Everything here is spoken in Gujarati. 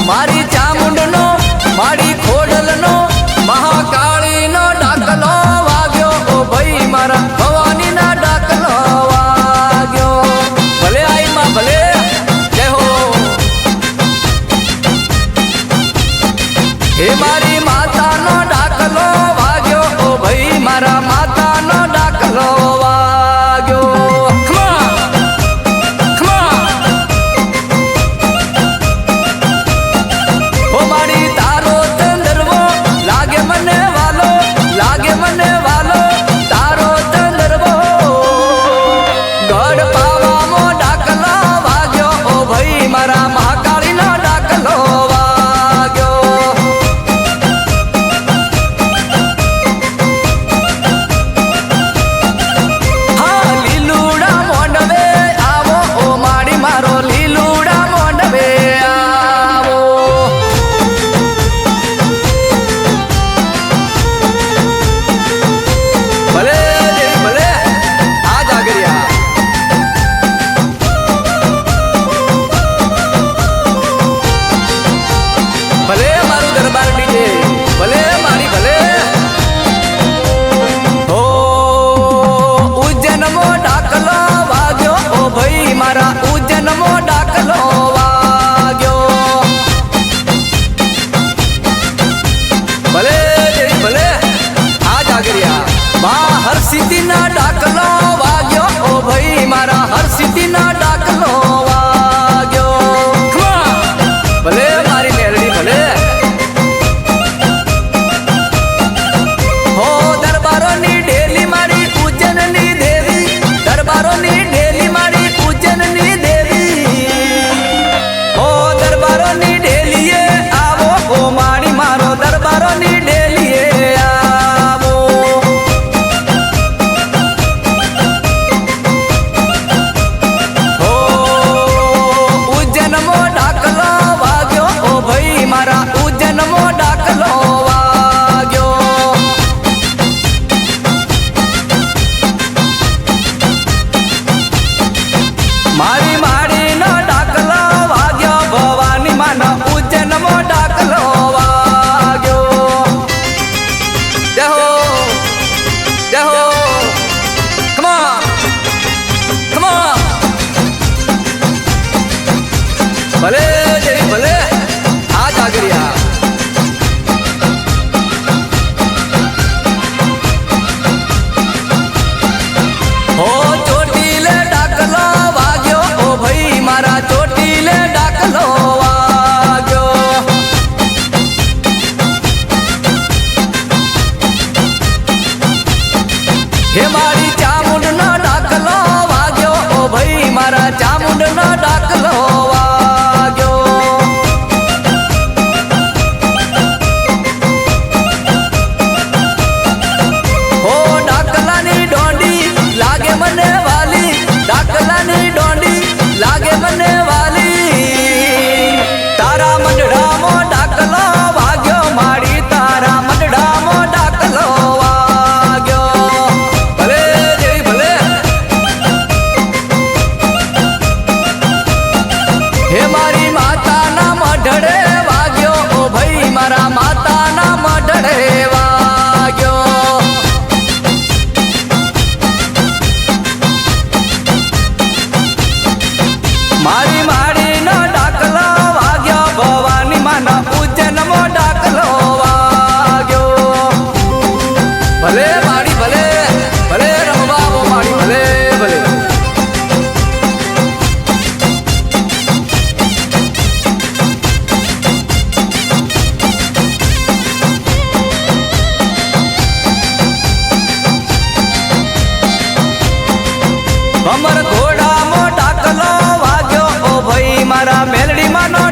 મારી ચામુંડનો મારી ખોડલનો મહાકાળીનો ડાકલો વાગ્યો ઓ ભાઈ મારા ભવાનીના ડાકલો વાગ્યો ભલે આઈ માં ભલે જય હો હે મારી માતાનો ડાકલો વાગ્યો ઓ ભાઈ મારા માતાનો ડાકલો વાગ્યો મારા મહાકાળીનો ડાકલો વાગ્યો હા લીલુડા મોંડવે આવો ઓ માડી મારો લીલુડા મોંડવે આવો ભલે ભલે આ જાગરિયા ભલે મારું દરબાર ડીજે ભલે મારી ભલે ઓ ઉજ્જૈનમો ડાકલો વાગ્યો ઓ ભાઈ મારા ઉજ્જૈનમો ડાકલો વાગ્યો ભલે ભલે આ જાગરિયા બા હરસિદ્ધિના ડાકલો વાગ્યો ઓ ભાઈ મારા હરસિદ્ધિના ડાકલો વાગ્યો ભલે મારી મેરડી ભલે હો દરબારોની ડેલી મારી ઉજ્જૈનની દેવી દરબારોની ડેલી મારી ઉજ્જૈનની દેવી હો દરબારોની ડેલીએ આવો ઓ માડી મારો દરબારોની ડેલીએ આવો હો ઉજ્જૈનમો ડાકલો વાગ્યો ઓ ભાઈ મારા ઉજ્જૈનમો ડાકલો વાગ્યો મારી માડીનો ડાકલો વાગ્યો ભવાની માનો ઉજ્જૈનમો ડાકલો વાગ્યો જય હો જય હો કમ ઓન ભલે જેવી ભલે આ જાગરિયા હો ચોટીલે ડાકલો વાગ્યો ઓ ભાઈ મારા ચોટીલે ડાકલો વાગ્યો હે મારી ચામુંડનો ડાકલો વાગ્યો ઓ ભાઈ મારા ચામુંડનો ડાકલો વાગ્યો હો ડાકલાની ડોંડી લાગે મને વાલી ડાકલાની ડોંડી લાગે મને વાલી તારા મંડળામો ડાકલો વાગ્યો માડી તારા મંડળામો ડાકલો વાગ્યો ભલે જેવી ભલે હે મારી માતાના મઢડે વાગ્યો ઓ ભાઈ મારા માતાના મઢડે વાગ્યો મારી માડીનો ડાકલો વાગ્યો ભવાની માનો ઉજ્જૈનમો ડાકલો વાગ્યો ભલે માડી ભલે ભલે રમવા ઓ માડી ભલે ભલે અમર ઘોડામો ડાકલો વાગ્યો ઓ ભાઈ મારા મેલડી માનો